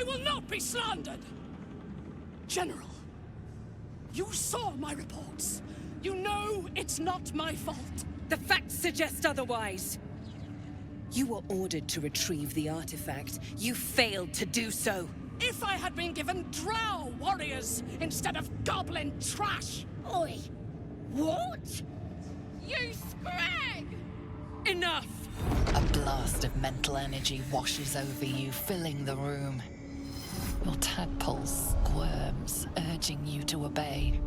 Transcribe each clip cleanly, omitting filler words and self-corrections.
I will not be slandered! General, you saw my reports. You know it's not my fault. The facts suggest otherwise. You were ordered to retrieve the artifact. You failed to do so. If I had been given drow warriors instead of goblin trash! Oi! What? You scrag! Enough! A blast of mental energy washes over you, filling the room. Your tadpole squirms, urging you to obey.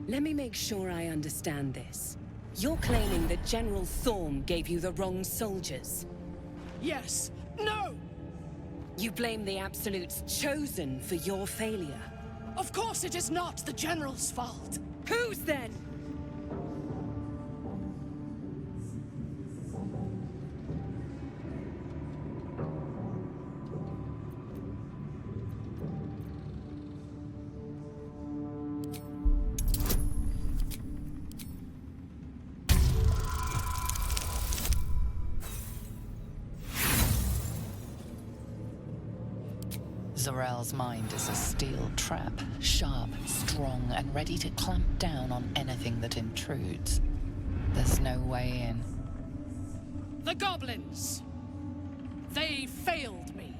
Let me make sure I understand this. You're claiming that General Thorm gave you the wrong soldiers? Yes. No! You blame the Absolute's Chosen for your failure? Of course it is not the General's fault. Whose then? Zariel's mind is a steel trap, sharp, strong, and ready to clamp down on anything that intrudes. There's no way in. The goblins! They failed me.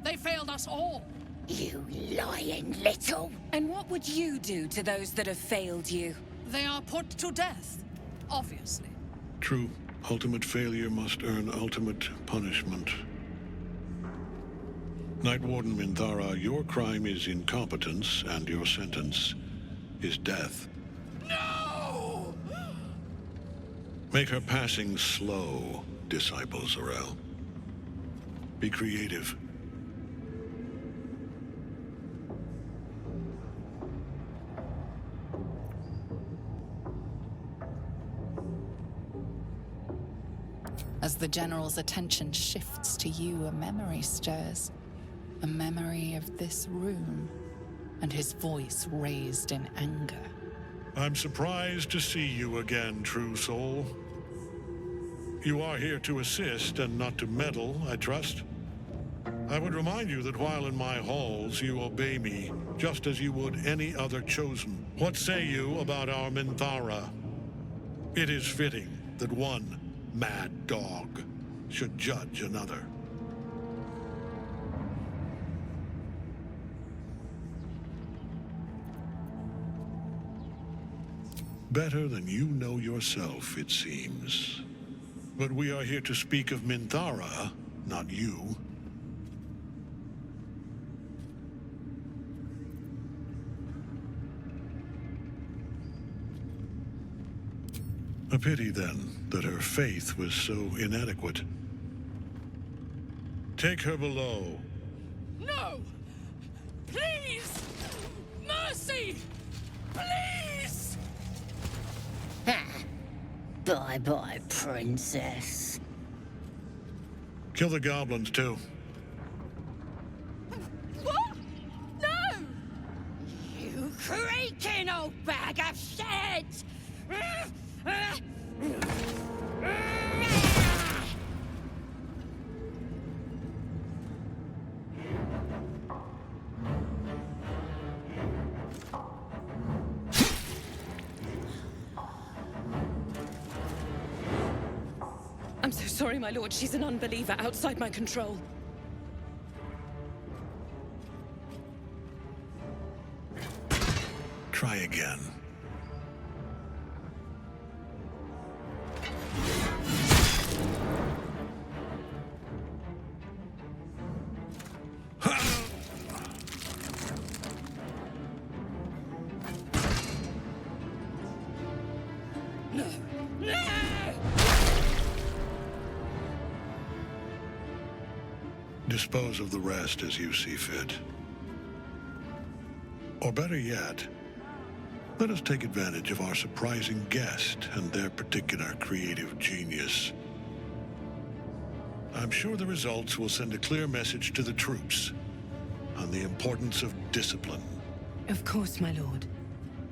They failed us all. You lying little... And what would you do to those that have failed you? They are put to death, obviously. True. Ultimate failure must earn ultimate punishment. Night Warden Minthara, your crime is incompetence, and your sentence is death. No! Make her passing slow, disciple Zariel. Be creative. As the General's attention shifts to you, a memory stirs. A memory of this room, and his voice raised in anger. I'm surprised to see you again, true soul. You are here to assist and not to meddle, I trust. I would remind you that while in my halls, you obey me, just as you would any other chosen. What say you about our Minthara? It is fitting that one mad dog should judge another. Better than you know yourself, it seems. But we are here to speak of Minthara, not you. A pity, then, that her faith was so inadequate. Take her below. No! Please! Mercy! Please! Bye-bye, princess. Kill the goblins, too. What? No! You creaking old bag of shit! I'm so sorry, my lord. She's an unbeliever outside my control. Try again. No! No! Dispose of the rest as you see fit. Or better yet, let us take advantage of our surprising guest and their particular creative genius. I'm sure the results will send a clear message to the troops on the importance of discipline. Of course, my lord.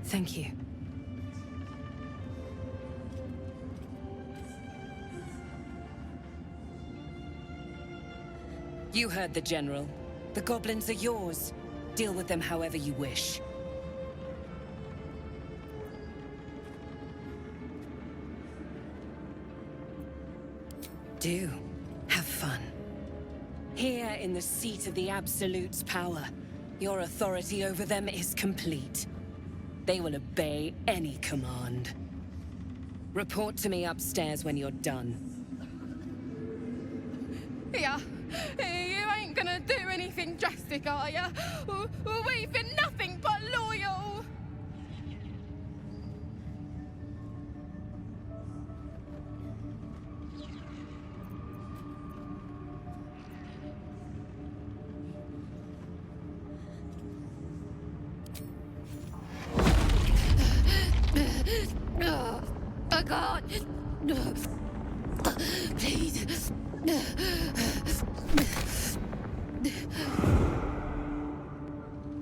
Thank you. You heard the General. The goblins are yours. Deal with them however you wish. Do. Have fun. Here in the seat of the Absolute's power, your authority over them is complete. They will obey any command. Report to me upstairs when you're done. Yeah, you ain't gonna do anything drastic, are ya? We've been nothing but loyal! Oh God! Please!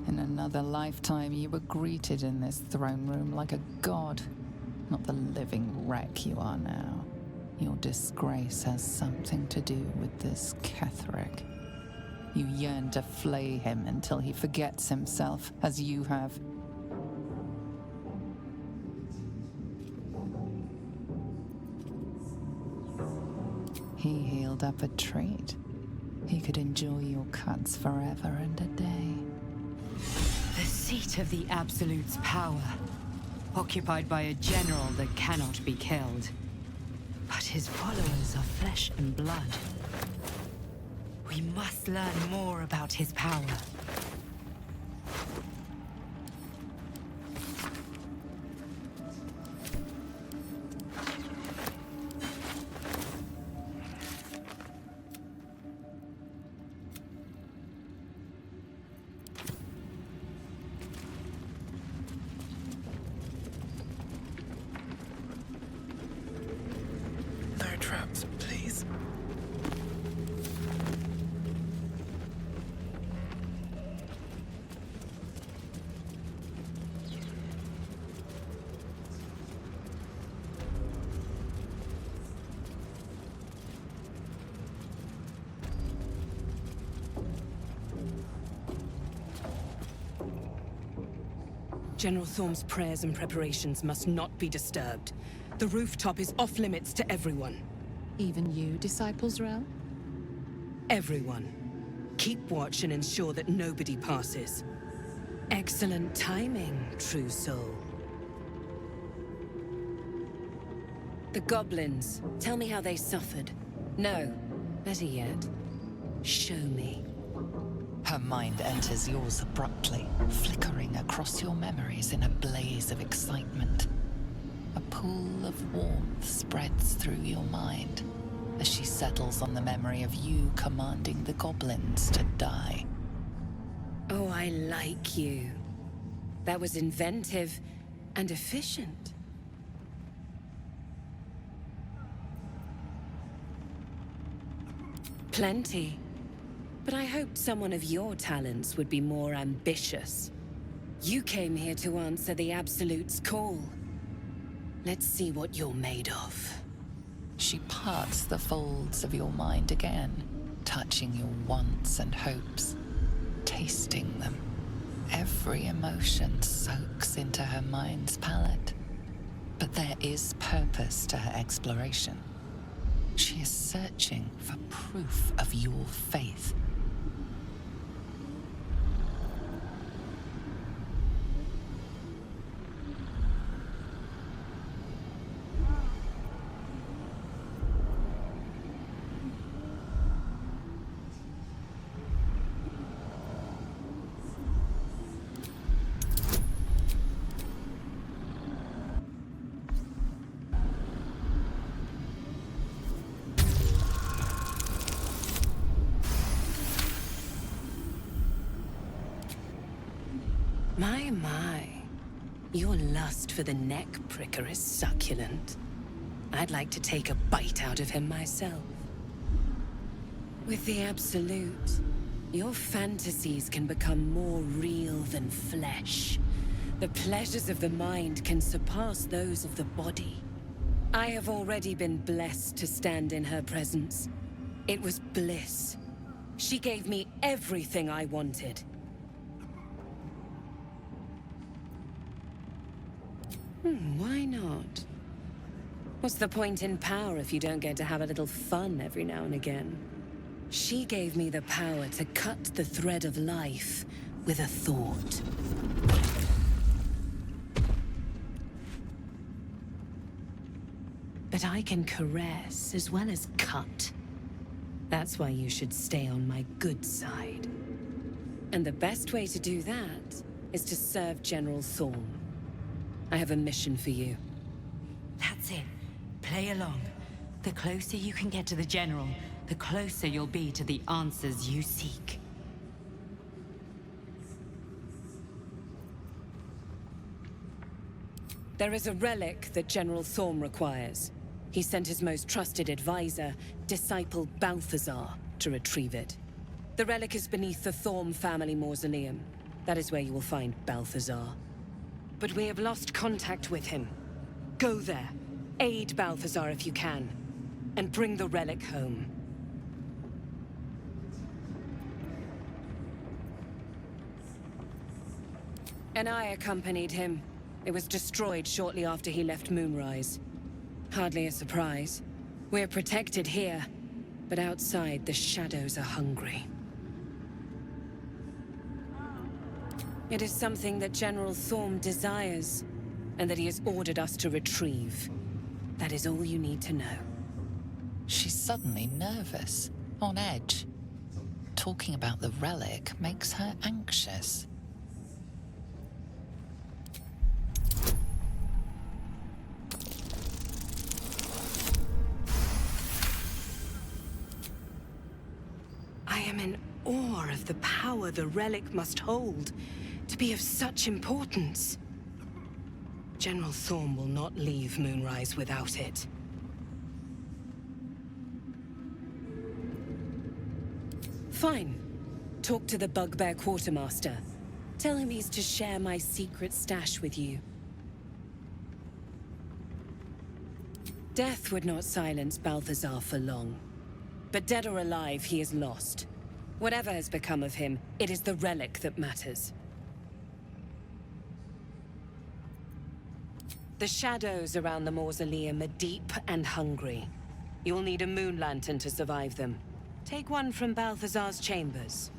In another lifetime, you were greeted in this throne room like a god, not the living wreck you are now. Your disgrace has something to do with this Ketheric. You yearn to flay him until he forgets himself, as you have. He healed up a treat. He could enjoy your cuts forever and a day. The seat of the Absolute's power, occupied by a general that cannot be killed. But his followers are flesh and blood. We must learn more about his power. No traps, please. General Thorm's prayers and preparations must not be disturbed. The rooftop is off-limits to everyone. Even you, Disciple Zariel? Everyone. Keep watch and ensure that nobody passes. Excellent timing, true soul. The goblins. Tell me how they suffered. No, better yet, show me. Her mind enters yours abruptly, flickering across your memories in a blaze of excitement. A pool of warmth spreads through your mind as she settles on the memory of you commanding the goblins to die. Oh, I like you. That was inventive and efficient. Plenty. But I hoped someone of your talents would be more ambitious. You came here to answer the Absolute's call. Let's see what you're made of. She parts the folds of your mind again, touching your wants and hopes, tasting them. Every emotion soaks into her mind's palate. But there is purpose to her exploration. She is searching for proof of your faith. My. Your lust for the neck pricker is succulent. I'd like to take a bite out of him myself. With the Absolute, your fantasies can become more real than flesh. The pleasures of the mind can surpass those of the body. I have already been blessed to stand in her presence. It was bliss. She gave me everything I wanted. Why not? What's the point in power if you don't get to have a little fun every now and again? She gave me the power to cut the thread of life with a thought. But I can caress as well as cut. That's why you should stay on my good side. And the best way to do that is to serve General Thorm. I have a mission for you. That's it. Play along. The closer you can get to the General, the closer you'll be to the answers you seek. There is a relic that General Thorm requires. He sent his most trusted advisor, disciple Balthazar, to retrieve it. The relic is beneath the Thorm family mausoleum. That is where you will find Balthazar. But we have lost contact with him. Go there, aid Balthazar if you can, and bring the relic home. And I accompanied him. It was destroyed shortly after he left Moonrise. Hardly a surprise. We're protected here, but outside the shadows are hungry. It is something that General Thorm desires, and that he has ordered us to retrieve. That is all you need to know. She's suddenly nervous, on edge. Talking about the relic makes her anxious. I am in awe of the power the relic must hold to be of such importance. General Thorm will not leave Moonrise without it. Fine. Talk to the Bugbear Quartermaster. Tell him he's to share my secret stash with you. Death would not silence Balthazar for long. But dead or alive, he is lost. Whatever has become of him, it is the relic that matters. The shadows around the mausoleum are deep and hungry. You'll need a moon lantern to survive them. Take one from Balthazar's chambers.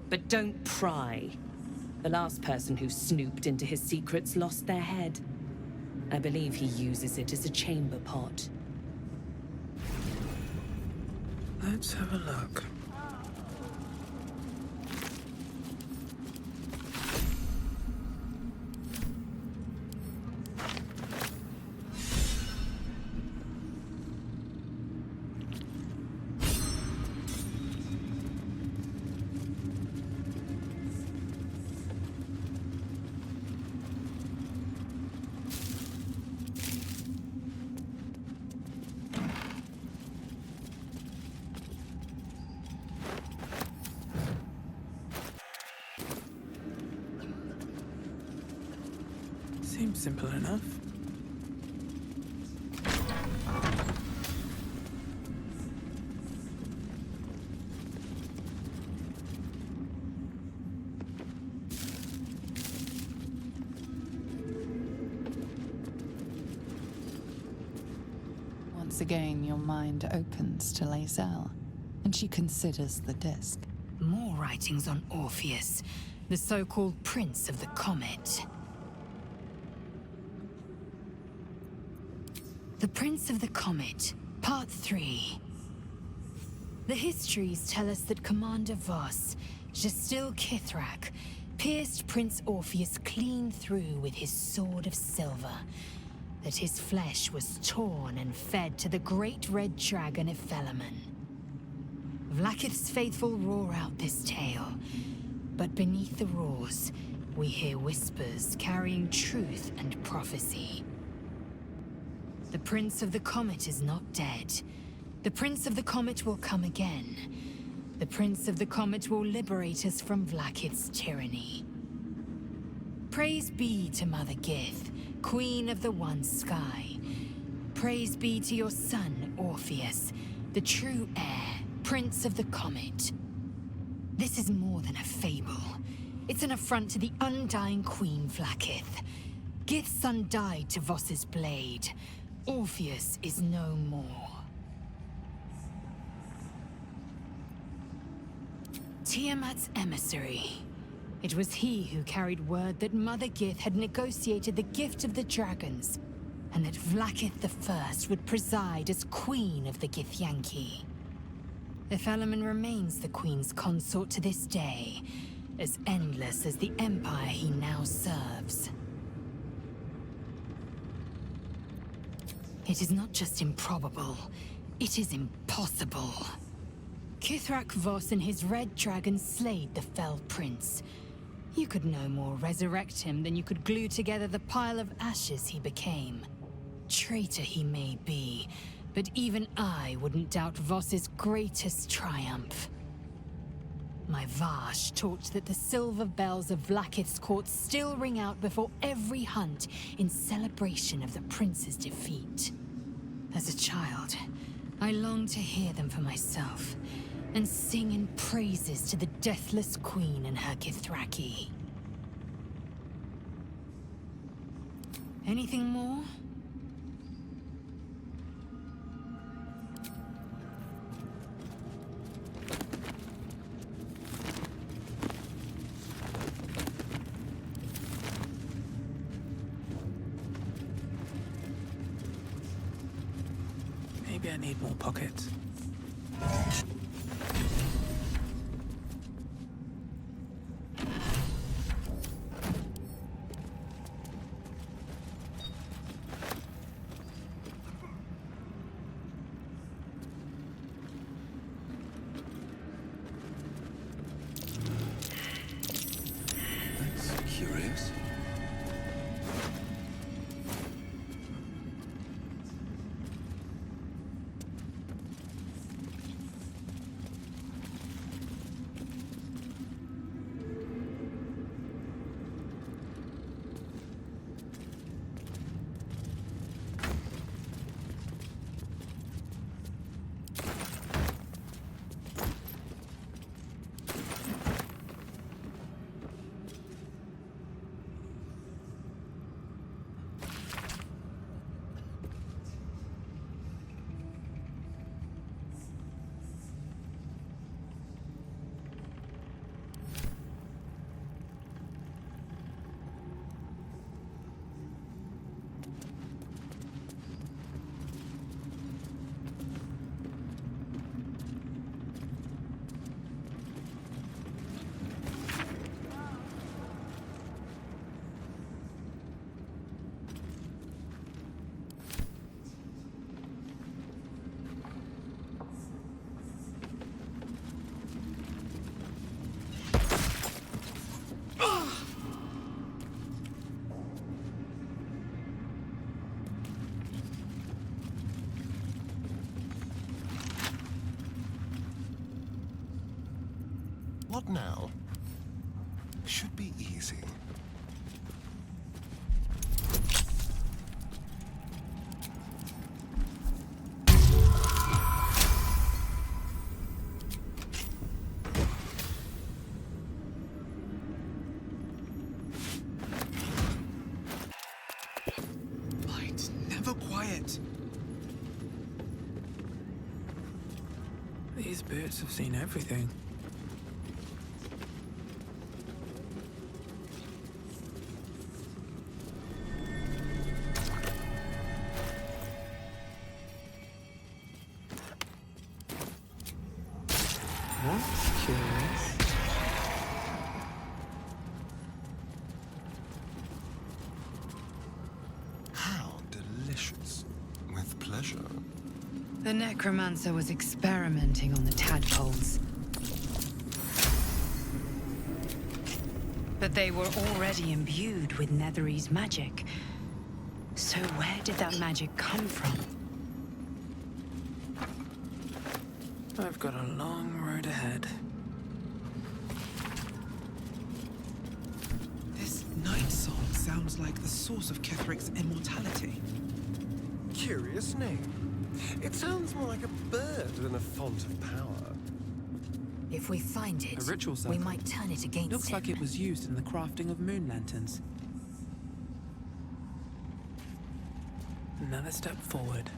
But don't pry. The last person who snooped into his secrets lost their head. I believe he uses it as a chamber pot. Let's have a look. Seems simple enough. Once again, your mind opens to Lae'zel, and she considers the disc. More writings on Orpheus, the so-called Prince of the Comet. The Prince of the Comet, Part 3. The histories tell us that Commander Voss, Gestil Kithrak, pierced Prince Orpheus clean through with his sword of silver, that his flesh was torn and fed to the great red dragon Ephelaman. Vlaakith's faithful roar out this tale, but beneath the roars, we hear whispers carrying truth and prophecy. The Prince of the Comet is not dead. The Prince of the Comet will come again. The Prince of the Comet will liberate us from Vlaakith's tyranny. Praise be to Mother Gith, Queen of the One Sky. Praise be to your son, Orpheus, the true heir, Prince of the Comet. This is more than a fable. It's an affront to the undying Queen Vlaakith. Gith's son died to Voss's blade. Orpheus is no more. Tiamat's emissary. It was he who carried word that Mother Gith had negotiated the gift of the dragons, and that Vlaakith I would preside as Queen of the Githyanki. If Element remains the Queen's consort to this day, as endless as the empire he now serves. It is not just improbable, it is impossible. Kithrak Voss and his red dragon slayed the fell prince. You could no more resurrect him than you could glue together the pile of ashes he became. Traitor he may be, but even I wouldn't doubt Voss's greatest triumph. My Vash taught that the silver bells of Vlaakith's court still ring out before every hunt in celebration of the prince's defeat. As a child, I longed to hear them for myself, and sing in praises to the deathless queen and her Githraki. Anything more? Maybe I need more pockets. Curious. What now? Should be easy. Light, never quiet. These boots have seen everything. That's curious. How delicious. With pleasure. The necromancer was experimenting on the tadpoles. But they were already imbued with Netherese magic. So where did that magic come from? I've got a long road ahead. This night song sounds like the source of Kethric's immortality. Curious name. It sounds more like a bird than a font of power. If we find it, A ritual we circle. might turn it against Looks him. like it was used in the crafting of moon lanterns. Another step forward.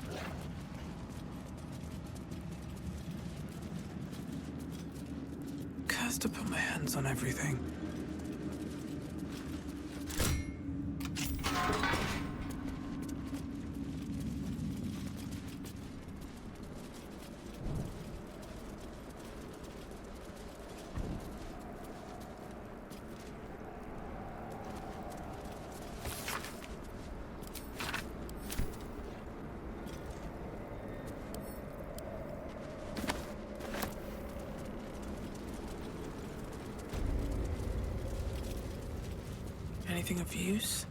Cursed to put my hands on everything. Anything of use?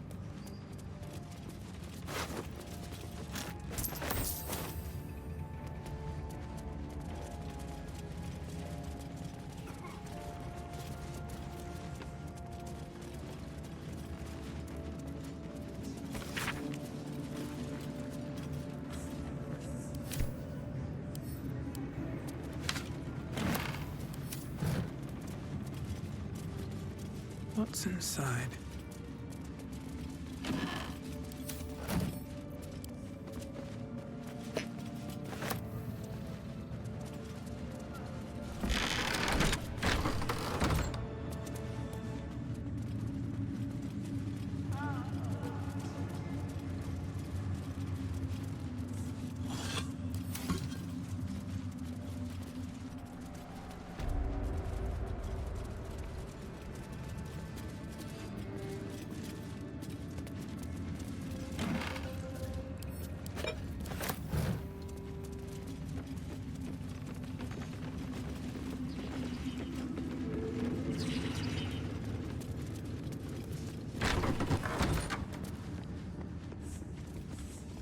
What's inside?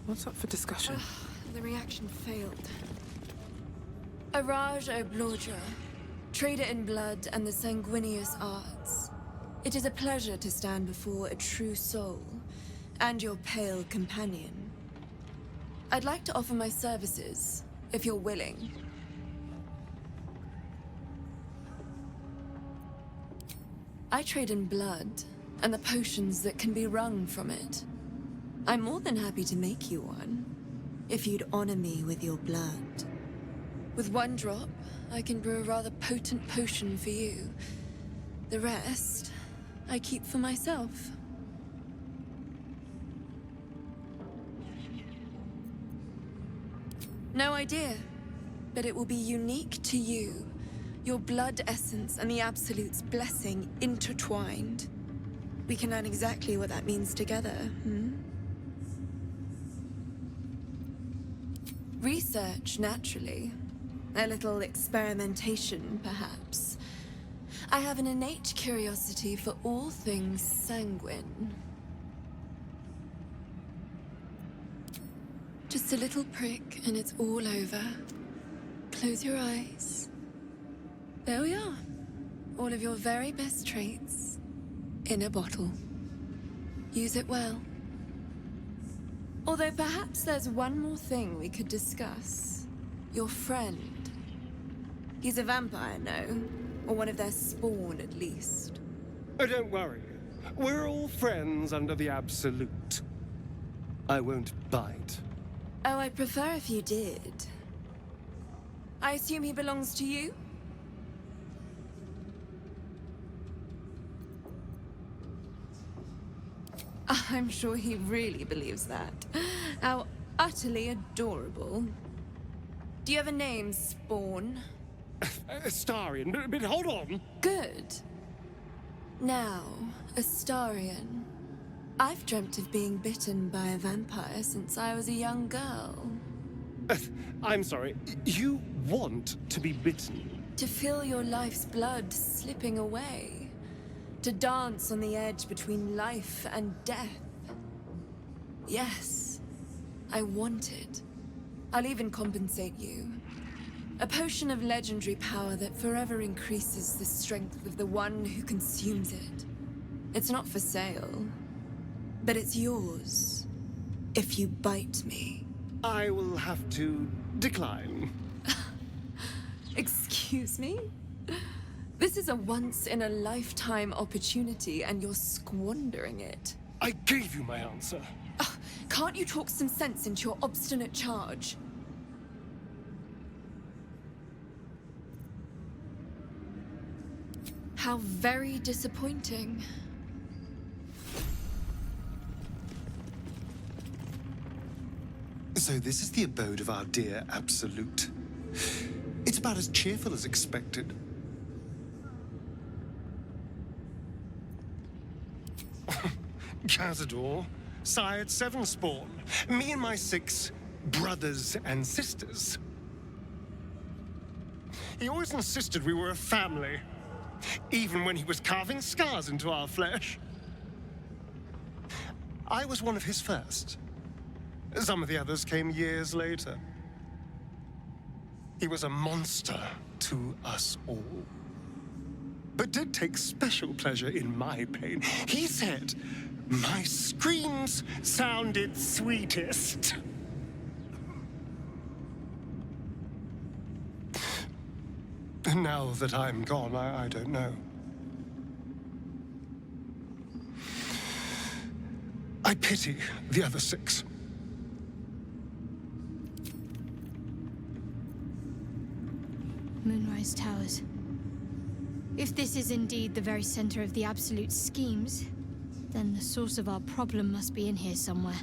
What's up for discussion? The reaction failed. Araj O'Blodra, trader in blood and the sanguineous arts. It is a pleasure to stand before a true soul, and your pale companion. I'd like to offer my services, if you're willing. I trade in blood, and the potions that can be wrung from it. I'm more than happy to make you one, if you'd honor me with your blood. With one drop, I can brew a rather potent potion for you. The rest, I keep for myself. No idea, but it will be unique to you. Your blood essence and the Absolute's blessing intertwined. We can learn exactly what that means together, Research, naturally. A little experimentation, perhaps. I have an innate curiosity for all things sanguine. Just a little prick and it's all over. Close your eyes. There we are. All of your very best traits in a bottle. Use it well. Although perhaps there's one more thing we could discuss. Your friend. He's a vampire, no? Or one of their spawn, at least. Oh, don't worry. We're all friends under the Absolute. I won't bite. Oh, I'd prefer if you did. I assume he belongs to you? I'm sure he really believes that. How utterly adorable. Do you have a name, Spawn? Astarion, but hold on. Good. Now, Astarion. I've dreamt of being bitten by a vampire since I was a young girl. I'm sorry, you want to be bitten? To feel your life's blood slipping away. To dance on the edge between life and death. Yes, I want it. I'll even compensate you. A potion of legendary power that forever increases the strength of the one who consumes it. It's not for sale, but it's yours if you bite me. I will have to decline. Excuse me? This is a once-in-a-lifetime opportunity, and you're squandering it. I gave you my answer. Can't you talk some sense into your obstinate charge? How very disappointing. So this is the abode of our dear Absolute. It's about as cheerful as expected. Cazador, sired 7 spawn. Me and my 6 brothers and sisters. He always insisted we were a family, even when he was carving scars into our flesh. I was one of his first. Some of the others came years later. He was a monster to us all, but did take special pleasure in my pain. He said my screams sounded sweetest. Now that I'm gone, I don't know. I pity the other 6. Moonrise Towers. If this is indeed the very center of the Absolute schemes, then the source of our problem must be in here somewhere.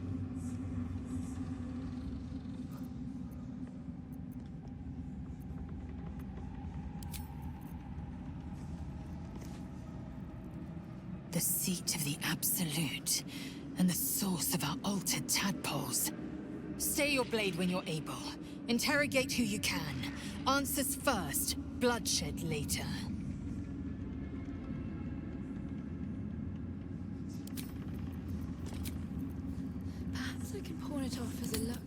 The seat of the Absolute, and the source of our altered tadpoles. Stay your blade when you're able. Interrogate who you can. Answers first, bloodshed later. Perhaps I can pawn it off as a luck